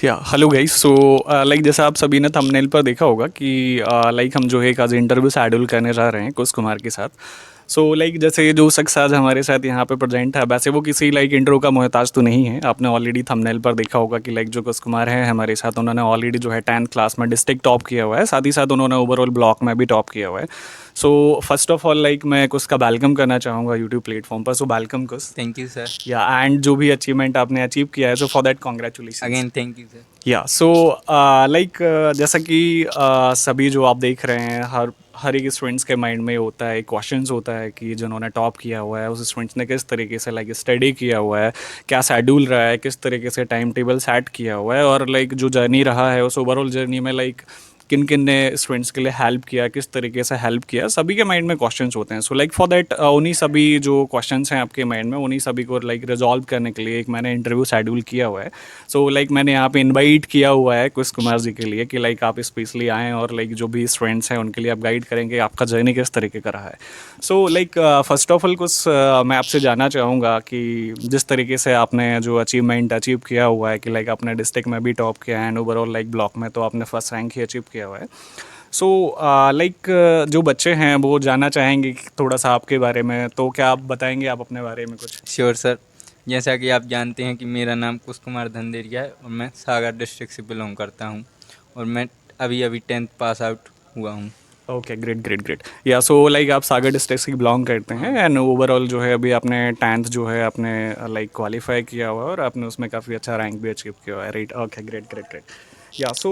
या hello guys. So like जैसा आप सभी ने थंबनेल पर देखा होगा कि लाइक हम जो है एक आज इंटरव्यू शेड्यूल करने जा रहे हैं कुश कुमार के साथ। सो लाइक जैसे जो शख्स आज हमारे साथ यहाँ पे प्रेजेंट है, वैसे वो किसी लाइक इंट्रो का मोहताज तो नहीं है। आपने ऑलरेडी थंबनेल पर देखा होगा कि लाइक जो कुश कुमार हैं हमारे साथ, उन्होंने ऑलरेडी जो है 10th क्लास में डिस्ट्रिक्ट टॉप किया हुआ है, साथ ही साथ उन्होंने ओवरऑल ब्लॉक में भी टॉप किया हुआ है। So first of all like मैं कुछ का वेलकम करना चाहूँगा यूट्यूब प्लेटफॉर्म पर। So welcome Kush. Thank you sir. या एंड जो भी अचीवमेंट आपने अचीव किया है, so for that congratulation. Again thank you sir. या सो लाइक जैसा कि सभी जो आप देख रहे हैं, हर एक स्टूडेंट्स के माइंड में होता है, क्वेश्चंस होता है कि जिन्होंने टॉप किया हुआ है उस स्टूडेंट्स ने किस तरीके से लाइक स्टडी किया हुआ है, क्या शेड्यूल रहा है, किस तरीके से टाइम टेबल सेट किया हुआ है, और लाइक जो जर्नी रहा है उस ओवरऑल जर्नी में लाइक किन किन ने स्टूडेंट्स के लिए हेल्प किया, किस तरीके से हेल्प किया, सभी के माइंड में क्वेश्चंस होते हैं। सो लाइक फॉर दैट उन्हीं सभी जो क्वेश्चंस हैं आपके माइंड में, उन्हीं सभी को लाइक रिजॉल्व करने के लिए एक मैंने इंटरव्यू शेड्यूल किया हुआ है। सो लाइक मैंने यहाँ पे इनवाइट किया हुआ है कुश कुमार जी के लिए कि लाइक आप स्पेशली आएँ और लाइक जो भी स्टूडेंट्स हैं उनके लिए आप गाइड करेंगे आपका जर्नी किस तरीके का रहा है। So like first of all कुछ मैं आपसे जानना चाहूँगा कि जिस तरीके से आपने जो अचीवमेंट अचीव किया हुआ है कि लाइक आपने डिस्ट्रिक्ट में भी टॉप किया है एंड ओवरऑल लाइक ब्लॉक में तो आपने फर्स्ट रैंक ही अचीव किया हुआ है। सो लाइक जो बच्चे हैं वो जानना चाहेंगे कि थोड़ा सा आपके बारे में, तो क्या आप बताएंगे आप अपने बारे में कुछ? Sure sir. जैसा कि आप जानते हैं कि मेरा नाम कुश कुमार धंधेरिया है और मैं सागर डिस्ट्रिक्ट से बिलोंग करता हूं और मैं अभी अभी 10th पास आउट हुआ हूं। Okay, great great great. या सो लाइक आप सागर डिस्ट्रिक्ट से बिलोंग करते हैं एंड ओवरऑल जो है अभी आपने 10th जो है आपने लाइक क्वालिफाई किया हुआ है और आपने उसमें काफ़ी अच्छा रैंक भी अचीव किया हुआ है, right? Okay, great great great. या सो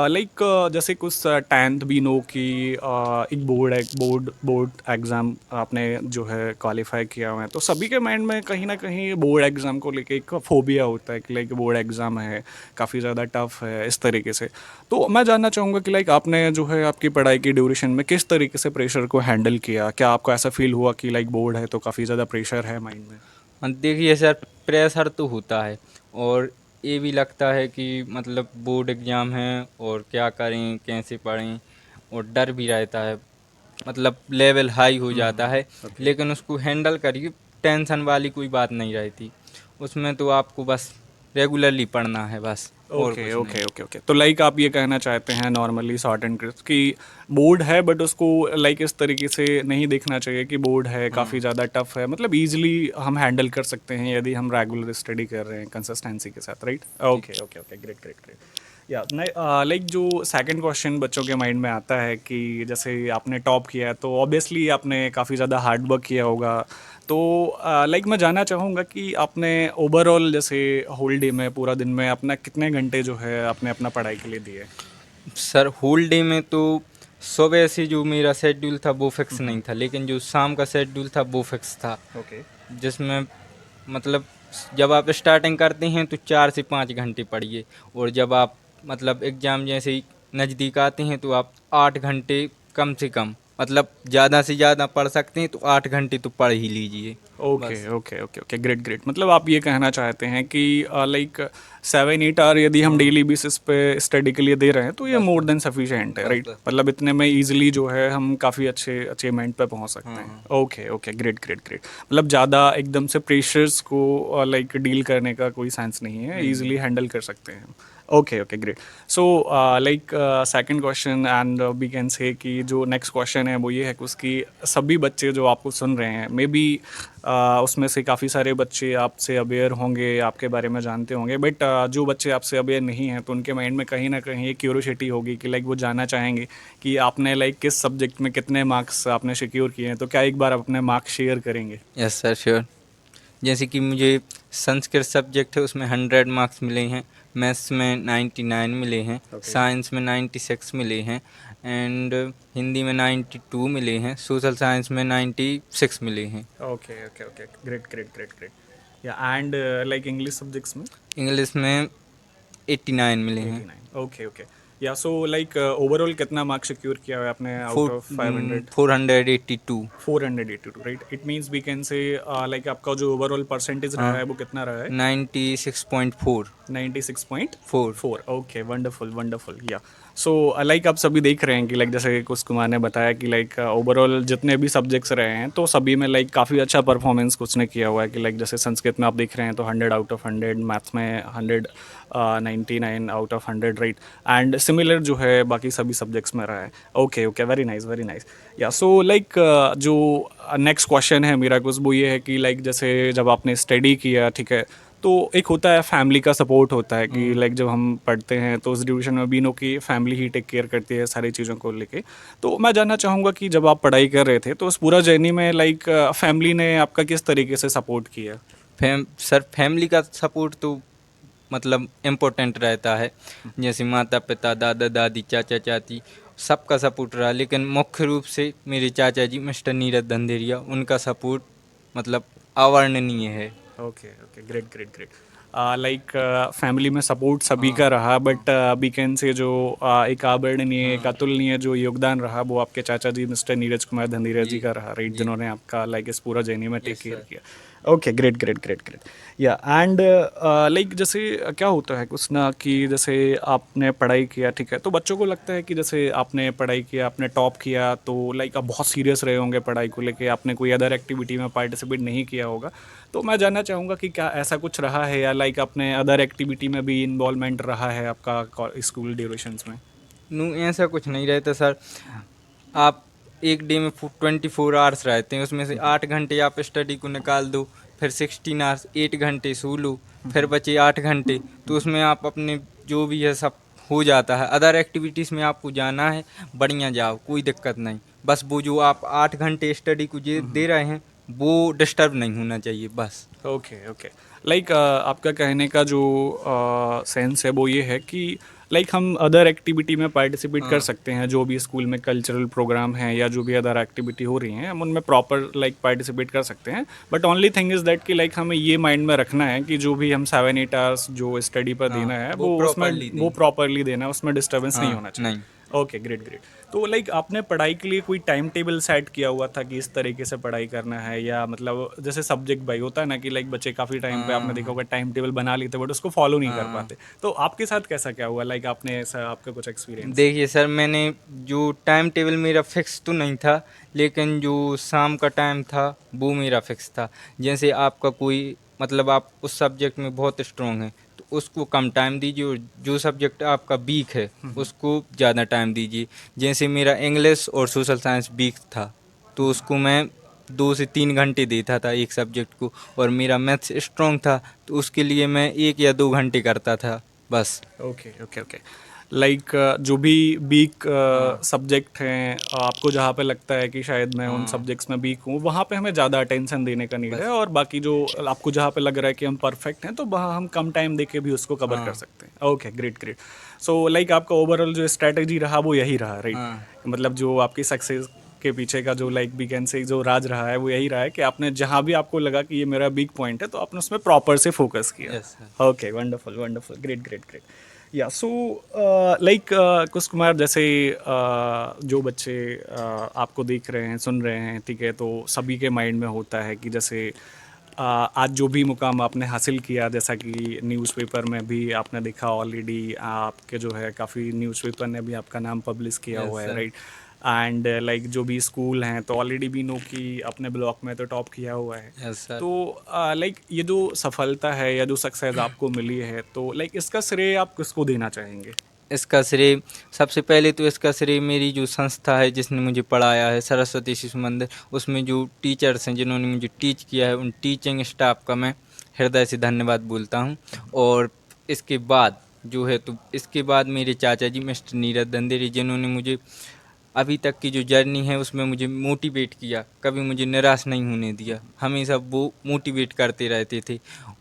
लाइक जैसे कुछ 10th भी नो कि एक बोर्ड एग्ज़ाम आपने जो है क्वालिफाई किया हुआ है, तो सभी के माइंड में कहीं ना कहीं बोर्ड एग्ज़ाम को लेके एक फोबिया होता है कि लाइक बोर्ड एग्ज़ाम है, काफ़ी ज़्यादा टफ है इस तरीके से। तो मैं जानना चाहूँगा कि लाइक आपने जो है आपकी पढ़ाई की ड्यूरेशन में किस तरीके से प्रेशर को हैंडल किया? क्या आपको ऐसा फील हुआ कि लाइक बोर्ड है तो काफ़ी ज़्यादा प्रेशर है माइंड में? देखिए सर, प्रेशर तो होता है और ये भी लगता है कि मतलब बोर्ड एग्ज़ाम है और क्या करें, कैसे पढ़ें, और डर भी रहता है। मतलब लेवल हाई हो जाता है, ओके लेकिन उसको हैंडल करिए। टेंशन वाली कोई बात नहीं रहती उसमें, तो आपको बस रेगुलरली पढ़ना है बस, और ओके कुछ नहीं। Okay okay okay. तो लाइक आप ये कहना चाहते हैं नॉर्मली शॉर्ट एंड क्रिस्प कि बोर्ड है बट उसको लाइक इस तरीके से नहीं देखना चाहिए कि बोर्ड है काफ़ी ज़्यादा टफ है, मतलब इजीली हम हैंडल कर सकते हैं यदि हम रेगुलर स्टडी कर रहे हैं कंसिस्टेंसी के साथ, राइट? जी। Okay okay okay, great great great. या नहीं, लाइक जो सेकंड क्वेश्चन बच्चों के माइंड में आता है कि जैसे आपने टॉप किया है तो ऑब्वियसली आपने काफ़ी ज़्यादा हार्ड वर्क किया होगा। तो लाइक मैं जानना चाहूँगा कि आपने ओवरऑल जैसे होल डे में, पूरा दिन में अपना कितने घंटे जो है आपने अपना पढ़ाई के लिए दिए? सर होल डे में तो सुबह से जो मेरा शेड्यूल था वो फिक्स नहीं था, लेकिन जो शाम का शेड्यूल था वो फिक्स था। ओके जिसमें मतलब जब आप स्टार्टिंग करते हैं तो 4 से 5 घंटे पढ़िए, और जब आप मतलब एग्ज़ाम जैसे ही नज़दीक आते हैं तो आप 8 घंटे कम से कम, मतलब ज़्यादा से ज़्यादा पढ़ सकते हैं तो 8 घंटे तो पढ़ ही लीजिए ओके बस। Okay okay okay, great great. मतलब आप ये कहना चाहते हैं कि लाइक 7-8 आवर यदि हम डेली बेसिस पे स्टडी के लिए दे रहे हैं तो ये बस मोर बस देन सफिशिएंट है, बस राइट? बस। मतलब इतने में इजीली जो है हम काफ़ी अच्छे अचीवमेंट पे पहुंच सकते हाँ हैं। हाँ। Okay okay, great great great. मतलब ज़्यादा एकदम से प्रेशर्स को लाइक डील करने का कोई सेंस नहीं है, नहीं नहीं। इजीली हैंडल कर सकते हैं हम। Okay okay, great. So like second question and we can say कि जो नेक्स्ट क्वेश्चन है वो ये है कि उसकी सभी बच्चे जो आपको सुन रहे हैं, मे बी उसमें से काफ़ी सारे बच्चे आपसे अवेयर होंगे, आपके बारे में जानते होंगे, बट जो बच्चे आपसे अवेयर नहीं हैं तो उनके माइंड में कहीं ना कहीं एक क्यूरोसिटी होगी कि लाइक वो जानना चाहेंगे कि आपने लाइक किस सब्जेक्ट में कितने मार्क्स आपने सिक्योर किए हैं। तो क्या एक बार आप अपने मार्क्स शेयर करेंगे? Yes sir, sure. जैसे कि मुझे संस्कृत सब्जेक्ट है उसमें 100 मार्क्स मिले हैं, मैथ्स में 99 मिले हैं, ओके साइंस में 96 मिले हैं, एंड हिंदी में 92 मिले हैं, सोशल साइंस में 96 मिले हैं। Okay okay okay, great great great great. या एंड लाइक इंग्लिश सब्जेक्ट्स में? इंग्लिश में 89 मिले हैं। 89, ओके ओके। या सो लाइक ओवरऑल कितना मार्क्स सिक्योर किया हुआ है आपने out of 500? 482। 482, right? It means we can say like आपका जो ओवरऑल परसेंटेज रहा हाँ, है वो कितना रहा है? 96.4। 96.4। Okay, wonderful wonderful. या सो लाइक आप सभी देख रहे हैं कि लाइक जैसे कुछ कुमार ने बताया कि लाइक ओवरऑल जितने भी सब्जेक्ट्स रहे हैं तो सभी में लाइक काफ़ी अच्छा परफॉर्मेंस कुछ ने किया हुआ है कि लाइक जैसे संस्कृत में आप देख रहे हैं तो 100 आउट ऑफ 100, मैथ्स में 199 out of 100, right? And similar जो है बाकी सभी सब्जेक्ट्स में रहा है। Okay okay, very nice very nice. या सो लाइक जो नेक्स्ट क्वेश्चन है मेरा कुछ वो ये है कि लाइक जैसे जब आपने स्टडी किया, ठीक है, तो एक होता है फैमिली का सपोर्ट होता है कि लाइक जब हम पढ़ते हैं तो उस ड्यूरेशन में भी नो की फैमिली ही टेक केयर करती है सारी चीज़ों को लेके। तो मैं जानना चाहूँगा कि जब आप पढ़ाई कर रहे थे तो उस पूरा जर्नी में लाइक फैमिली ने आपका किस तरीके से सपोर्ट किया? सर फैमिली का सपोर्ट तो मतलब इम्पोर्टेंट रहता है। जैसे माता पिता, दादा दादी, चाचा चाची, सबका सपोर्ट रहा, लेकिन मुख्य रूप से मेरे चाचा जी मिस्टर नीरज धंधेरिया, उनका सपोर्ट मतलब अवर्णनीय है। Okay okay, great great great. Like family में सपोर्ट सभी हाँ, का रहा, हाँ, बट वी कैन से जो एक आदरणीय, एक हाँ, अतुलनीय जो योगदान रहा वो आपके चाचा जी मिस्टर नीरज कुमार धंधीरा जी जी, का रहा, राइट? जी, जिन्होंने आपका लाइक इस पूरा जर्नी में टेक यस केयर सर। किया। Okay, great great great great. या एंड लाइक जैसे क्या होता है कुछ ना कि जैसे आपने पढ़ाई किया, ठीक है, तो बच्चों को लगता है कि जैसे आपने पढ़ाई किया, आपने टॉप किया, तो लाइक आप बहुत सीरियस रहे होंगे पढ़ाई को लेके, आपने कोई अदर एक्टिविटी में पार्टिसिपेट नहीं किया होगा। तो मैं जानना चाहूँगा कि क्या ऐसा कुछ रहा है या लाइक अपने अदर एक्टिविटी में भी इन्वॉल्वमेंट रहा है आपका स्कूल ड्यूरेशंस में? नू ऐसा कुछ नहीं रहता सर। आप एक डे में 24 आवर्स रहते हैं, उसमें से 8 घंटे आप स्टडी को निकाल दो, फिर 16 आवर्स, 8 घंटे सो लो, फिर बचे 8 घंटे, तो उसमें आप अपने जो भी है सब हो जाता है। अदर एक्टिविटीज़ में आपको जाना है, बढ़िया जाओ, कोई दिक्कत नहीं। बस वो जो आप 8 घंटे स्टडी को दे रहे हैं, वो डिस्टर्ब नहीं होना चाहिए बस। Okay okay. लाइक आपका कहने का जो सेंस है वो ये है कि लाइक हम अदर एक्टिविटी में पार्टिसिपेट कर हाँ, सकते हैं, जो भी स्कूल में कल्चरल प्रोग्राम है या जो भी अदर एक्टिविटी हो रही हैं हम उनमें प्रॉपर लाइक पार्टिसिपेट कर सकते हैं। But only thing is that कि लाइक हमें ये माइंड में रखना है कि जो भी हम 7-8 आवर्स जो स्टडी पर हाँ, देना है वो वो उसमें प्रॉपरली वो दें। प्रॉपरली देना है, उसमें डिस्टर्बेंस नहीं हाँ, होना चाहिए। नहीं। Okay, great great. तो लाइक आपने पढ़ाई के लिए कोई टाइम टेबल सेट किया हुआ था कि इस तरीके से पढ़ाई करना है, या मतलब जैसे सब्जेक्ट भाई होता है ना कि लाइक बच्चे काफ़ी टाइम पे आपने हाँ, देखा हाँ, होगा टाइम टेबल बना लेते बट उसको फॉलो नहीं कर हाँ। पाते। तो आपके साथ कैसा क्या हुआ, लाइक आपने ऐसा आपका कुछ एक्सपीरियंस? देखिए सर, मैंने जो टाइम टेबल मेरा फिक्स तो नहीं था, लेकिन जो शाम का टाइम था वो मेरा फिक्स था। जैसे आपका कोई मतलब आप उस सब्जेक्ट में बहुत स्ट्रांग हैं, तो उसको कम टाइम दीजिए, और जो सब्जेक्ट आपका वीक है उसको ज़्यादा टाइम दीजिए। जैसे मेरा इंग्लिश और सोशल साइंस वीक था, तो उसको मैं 2 से 3 घंटे देता था एक सब्जेक्ट को, और मेरा मैथ्स स्ट्रांग था, तो उसके लिए मैं 1 या 2 घंटे करता था बस। Okay okay okay. लाइक जो भी वीक हाँ, सब्जेक्ट हैं, आपको जहाँ पे लगता है कि शायद मैं उन हाँ, सब्जेक्ट्स में वीक हूँ वहाँ पे हमें ज़्यादा अटेंशन देने का नीड है, बस। और बाकी जो आपको जहाँ पे लग रहा है कि हम परफेक्ट हैं तो वहाँ हम कम टाइम दे के भी उसको कवर कर हाँ, सकते हैं। Okay, great great. So like आपका ओवरऑल जो स्ट्रैटेजी रहा वो यही रहा, राइट? हाँ, मतलब जो आपकी सक्सेस के पीछे का जो लाइक वी कैन से जो राज रहा है वो यही रहा है कि आपने जहाँ भी आपको लगा कि ये मेरा वीक पॉइंट है तो आपने उसमें प्रॉपर से फोकस किया। Yes sir. Okay, wonderful wonderful, great great great. या सो लाइक कुछ कुमार जैसे जो बच्चे आपको देख रहे हैं, सुन रहे हैं, ठीक है, तो सभी के माइंड में होता है कि जैसे आज जो भी मुकाम आपने हासिल किया, जैसा कि न्यूज़पेपर में भी आपने देखा ऑलरेडी, आपके जो है काफ़ी न्यूज़पेपर ने भी आपका नाम पब्लिश किया यस हुआ है, सर। राइट? एंड लाइक जो भी स्कूल हैं तो ऑलरेडी भी नो कि अपने ब्लॉक में तो टॉप किया हुआ है। Yes sir. तो लाइक ये जो सफलता है या जो सक्सेस आपको मिली है तो लाइक इसका श्रेय आप किसको देना चाहेंगे? इसका श्रेय, सबसे पहले तो इसका श्रेय मेरी जो संस्था है जिसने मुझे पढ़ाया है, सरस्वती शिशु मंदिर, उसमें जो टीचर्स हैं जिन्होंने मुझे टीच किया है, उन टीचिंग स्टाफ का मैं हृदय से धन्यवाद बोलता हूँ। और इसके बाद जो है, तो इसके बाद मेरे चाचा जी मिस्टर नीरज दंदेरी, जिन्होंने मुझे अभी तक की जो जर्नी है उसमें मुझे मोटिवेट किया, कभी मुझे निराश नहीं होने दिया, हमेशा वो मोटिवेट करते रहते थे।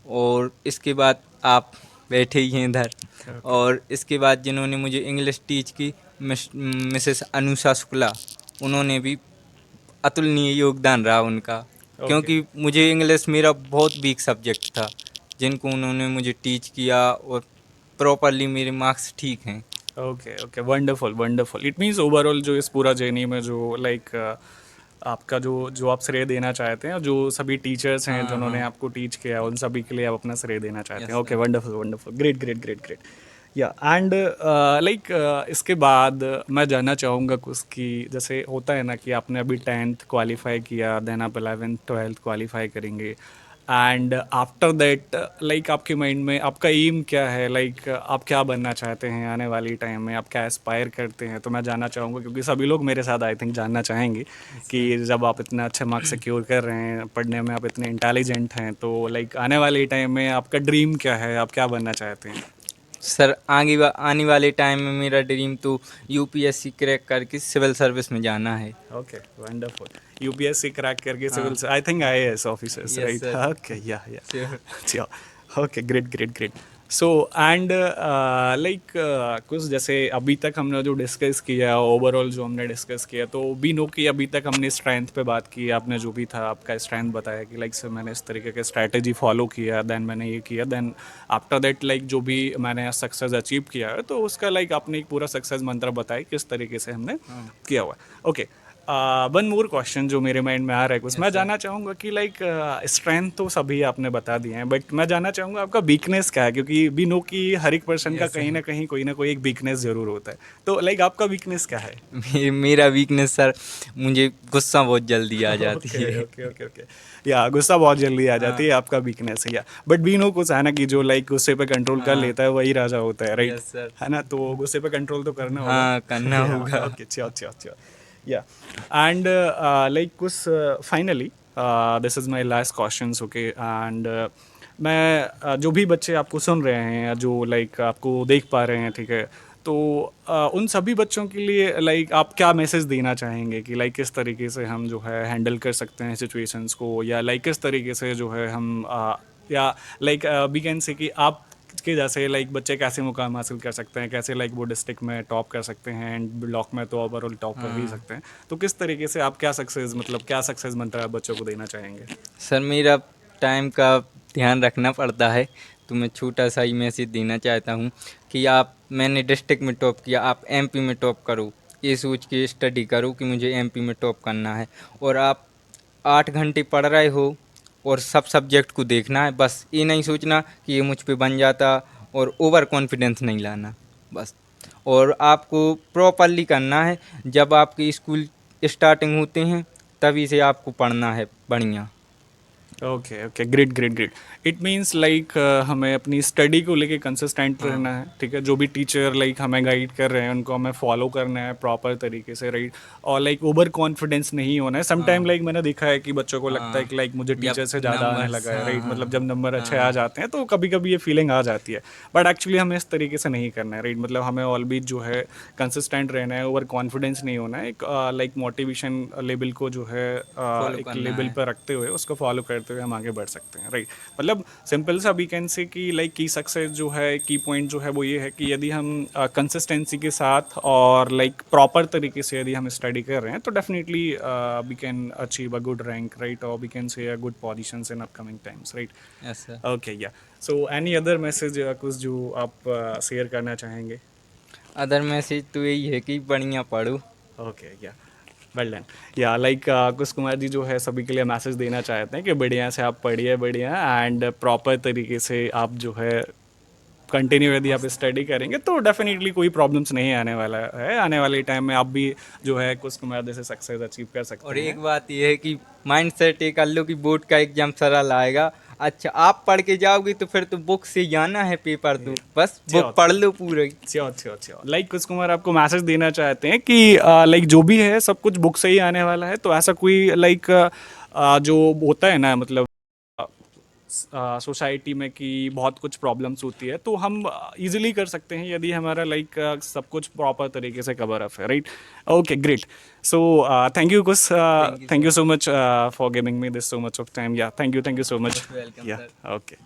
और इसके बाद आप बैठे ही हैं इधर। ओके और इसके बाद जिन्होंने मुझे इंग्लिश टीच की, मिसेस अनुषा शुक्ला, उन्होंने भी अतुलनीय योगदान रहा उनका, ओके क्योंकि मुझे इंग्लिश मेरा बहुत वीक सब्जेक्ट था, जिनको उन्होंने मुझे टीच किया, और प्रॉपरली मेरे मार्क्स ठीक हैं। Okay okay, wonderful wonderful. It means overall जो इस पूरा जर्नी में जो लाइक आपका जो जो आप श्रेय देना चाहते हैं, जो सभी टीचर्स हैं हाँ, जिन्होंने हाँ। आपको टीच किया, उन सभी के लिए आप अपना श्रेय देना चाहते यस हैं। Okay, sir. Wonderful wonderful, great great great great. या एंड लाइक इसके बाद मैं जानना चाहूँगा कुछ कि जैसे होता है ना कि आपने अभी 10th क्वालिफाई किया, देन आप 11th 12th क्वालिफाई करेंगे, एंड आफ्टर दैट लाइक आपके माइंड में आपका एम क्या है, लाइक आप क्या बनना चाहते हैं आने वाली टाइम में, आप क्या एस्पायर करते हैं? तो मैं जानना चाहूँगा क्योंकि सभी लोग मेरे साथ आई थिंक जानना चाहेंगे कि जब आप इतना अच्छे मार्क्स सिक्योर कर रहे हैं, पढ़ने में आप इतने इंटेलिजेंट हैं, तो लाइक आने वाले टाइम में आपका ड्रीम क्या है, आप क्या बनना चाहते हैं? सर आने वाले टाइम में मेरा ड्रीम तो यूपीएससी क्रैक करके सिविल सर्विस में जाना है। Okay, wonderful. यूपीएससी क्रैक करके सिविल, हाँ। I think IAS officers, yes right? Sir. Okay, या श्योर। अच्छा, okay, great great great. So and like कुछ जैसे अभी तक हमने जो डिस्कस किया, ओवरऑल जो हमने डिस्कस किया, तो वी नो कि अभी तक हमने स्ट्रेंथ पे बात की, आपने जो भी था आपका स्ट्रेंथ बताया कि लाइक सर मैंने इस तरीके के स्ट्रैटेजी फॉलो किया, देन मैंने ये किया, देन आफ्टर दैट लाइक जो भी मैंने सक्सेस अचीव किया है, तो उसका लाइक आपने एक पूरा सक्सेस मंत्र बताया किस तरीके से हमने हाँ। किया हुआ है। ओके, वन मोर क्वेश्चन जो मेरे माइंड में आ रहा है कुछ, मैं यस सर। जानना चाहूँगा कि लाइक स्ट्रेंथ तो सभी आपने बता दिए हैं, बट मैं जानना चाहूँगा आपका वीकनेस क्या है, क्योंकि वी नो कि हर एक पर्सन का यस कहीं सर। ना कहीं कोई ना कोई एक वीकनेस जरूर होता है, तो लाइक आपका वीकनेस क्या है? मेरा वीकनेस सर, मुझे गुस्सा बहुत जल्दी आ जाती ओके है। ओके ओके ओके, या गुस्सा बहुत जल्दी आ जाती है, हाँ। आपका वीकनेस है, या बट वी नो कुछ है ना कि जो लाइक गुस्से पे कंट्रोल कर हाँ। लेता है वही राजा होता है, राइट? Yes sir. है ना, तो गुस्से पे कंट्रोल तो करना होगा। हाँ, करना या होगा। Okay, sure sure sure. या एंड लाइक कुछ finally this is my last questions, okay? And मैं जो भी बच्चे आपको सुन रहे हैं या जो लाइक आपको देख पा रहे हैं, ठीक है, तो उन सभी बच्चों के लिए लाइक आप क्या मैसेज देना चाहेंगे कि लाइक किस तरीके से हम जो है हैंडल कर सकते हैं सिचुएशंस को, या लाइक किस तरीके से जो है हम या लाइक वी कैन से कि आप के जैसे लाइक बच्चे कैसे मुकाम हासिल कर सकते हैं, कैसे लाइक वो डिस्ट्रिक्ट में टॉप कर सकते हैं एंड ब्लॉक में तो ओवरऑल टॉप कर ही हाँ। सकते हैं, तो किस तरीके से आप क्या सक्सेस, मतलब क्या सक्सेस मंत्र आप बच्चों को देना चाहेंगे? सर मेरा टाइम का ध्यान रखना पड़ता है, तो मैं छोटा सा ही मैसेज देना चाहता हूँ कि आप, मैंने डिस्ट्रिक्ट में टॉप किया, आप एमपी में टॉप करो। ये सोच के स्टडी करो कि मुझे एमपी में टॉप करना है, और आप 8 घंटे पढ़ रहे हो और सब सब्जेक्ट को देखना है, बस ये नहीं सोचना कि ये मुझ पे बन जाता, और ओवर कॉन्फिडेंस नहीं लाना बस। और आपको प्रॉपरली करना है, जब आपके स्कूल स्टार्टिंग होते हैं तभी से आपको पढ़ना है बढ़िया। Okay okay, great great great. It means like हमें अपनी स्टडी को लेके कंसिस्टेंट हाँ। रहना है, ठीक है? जो भी टीचर लाइक हमें गाइड कर रहे हैं उनको हमें फॉलो करना है प्रॉपर तरीके से, राइट? और लाइक ओवर कॉन्फिडेंस नहीं होना है। सम टाइम हाँ। लाइक मैंने देखा है कि बच्चों को लगता है हाँ। कि लाइक मुझे जब टीचर से ज़्यादा आने नंबर्स, लगा है, हाँ, राइट? मतलब हाँ, जब नंबर अच्छे आ हाँ, जाते हैं तो कभी कभी ये फीलिंग आ जाती है, बट एक्चुअली हमें इस तरीके से नहीं करना है, राइट? मतलब हमें ऑलवेज जो है कंसिस्टेंट रहना है, ओवर कॉन्फिडेंस नहीं होना है, एक लाइक मोटिवेशन लेवल को जो है फॉलो एक करना लेवल है। पर रखते हुए उसको फॉलो करते हुए हम आगे बढ़ सकते हैं, राइट? मतलब सिंपल सा वी कैन से कि लाइक की सक्सेस जो है, की पॉइंट जो है वो ये है कि यदि हम कंसिस्टेंसी के साथ और लाइक प्रॉपर तरीके से यदि हम स्टडी कर रहे हैं तो definitely we can achieve a good rank, right? और we can say a good positions in upcoming times, right? Yes sir. Okay, या सो एनी अदर मैसेज कुछ जो आप शेयर करना चाहेंगे? अदर मैसेज तो यही है कि बढ़िया पढ़ो। ओके, या वेल डन। या लाइक कुश कुमार जी जो है सभी के लिए मैसेज देना चाहते हैं कि बढ़िया से आप पढ़िए, बढ़िया एंड प्रॉपर तरीके से आप जो है कंटिन्यू यदि आप मस्त। स्टडी करेंगे तो डेफिनेटली कोई प्रॉब्लम्स नहीं आने वाला है, आने वाले टाइम में आप भी जो है कुछ कुमार जैसे सक्सेस अचीव कर सकते और एक हैं। बात ये है कि माइंड सेट ये कर लो कि बोर्ड का एग्जाम सरल आएगा। अच्छा, आप पढ़ के जाओगे तो फिर तो बुक से जाना है पेपर, तो बस बुक श्योर पढ़ लो पूरी। श्योर श्योर श्योर, लाइक कुछ कुमार आपको मैसेज देना चाहते हैं कि लाइक जो भी है सब कुछ बुक से ही आने वाला है, तो ऐसा कोई लाइक जो होता है ना, मतलब सोसाइटी में कि बहुत कुछ प्रॉब्लम्स होती है तो हम इजीली कर सकते हैं यदि हमारा लाइक सब कुछ प्रॉपर तरीके से कवर अप है, right? Okay, great. So thank you कुछ, thank you thank you sir. So much for giving me this so much of time, yeah thank you so much. Most welcome yeah sir. Okay.